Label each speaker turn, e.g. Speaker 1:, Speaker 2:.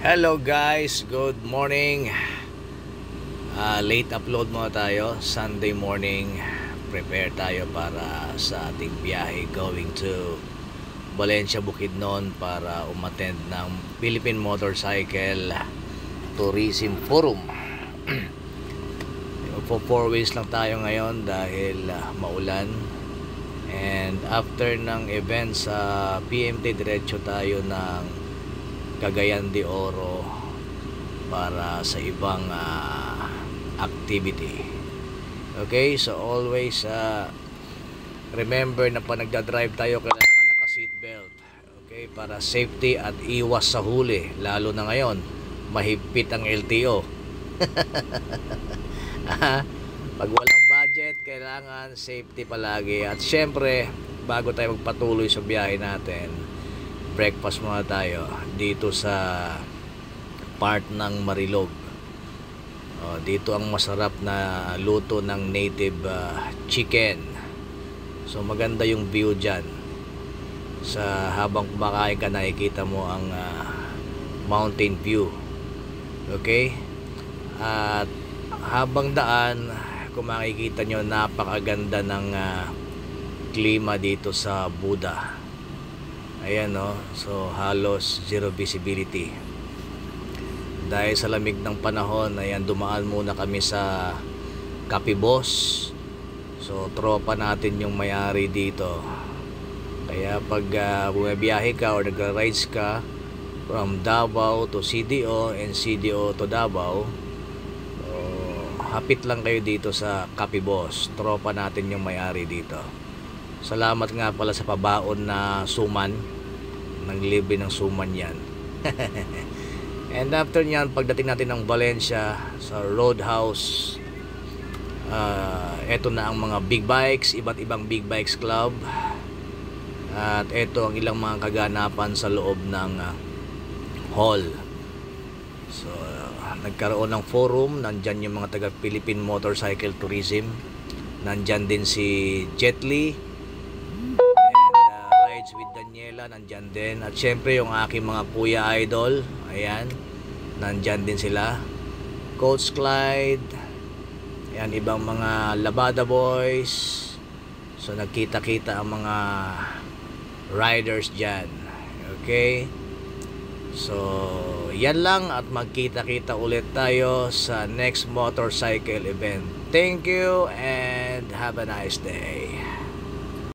Speaker 1: Hello guys, good morning. Late upload muna tayo. Sunday morning. Prepare tayo para sa ating biyahe going to Valencia, Bukidnon para umattend ng Philippine Motorcycle Tourism Forum. For 4 weeks lang tayo ngayon dahil maulan. And after ng event sa PMT, diretso tayo ng Cagayan de Oro para sa ibang activity. Okay, so always remember na pa nagdadrive tayo kailangan naka seatbelt. Okay, para safety at iwas sa huli, lalo na ngayon mahigpit ang LTO. Pag walang budget, kailangan safety palagi. At syempre, bago tayo magpatuloy sa biyahe natin, breakfast muna tayo dito sa part ng Marilog. Dito ang masarap na luto ng native chicken. So maganda yung view dyan. Sa habang kumakain ka, nakikita mo ang mountain view. Okay? At habang daan, kung makikita nyo, napakaganda ng klima dito sa Buda. Ayan, no? So halos zero visibility. Dahil sa lamig ng panahon, ayan, dumaan muna kami sa Capibos. So tropa natin yung may-ari dito. Kaya pag bumibiyahe ka or nagra-rides ka from Davao to CDO and CDO to Davao, hapit lang kayo dito sa Capibos. Tropa natin yung may-ari dito. Salamat nga pala sa pabaon na suman. Naglibre ng suman yan. And after nyan, pagdating natin ng Valencia sa Roadhouse, eto na ang mga big bikes, iba't ibang big bikes club. At eto ang ilang mga kaganapan sa loob ng hall. So nagkaroon ng forum. Nandyan yung mga taga Philippine Motorcycle Tourism. Nandyan din si Jet Li with Daniela, nandyan din. At syempre yung aking mga kuya idol, ayan, nandyan din sila. Coach Clyde, ayan, ibang mga Labada boys. So nagkita-kita ang mga riders dyan. Okay, so yan lang, at magkita-kita ulit tayo sa next motorcycle event. Thank you and have a nice day.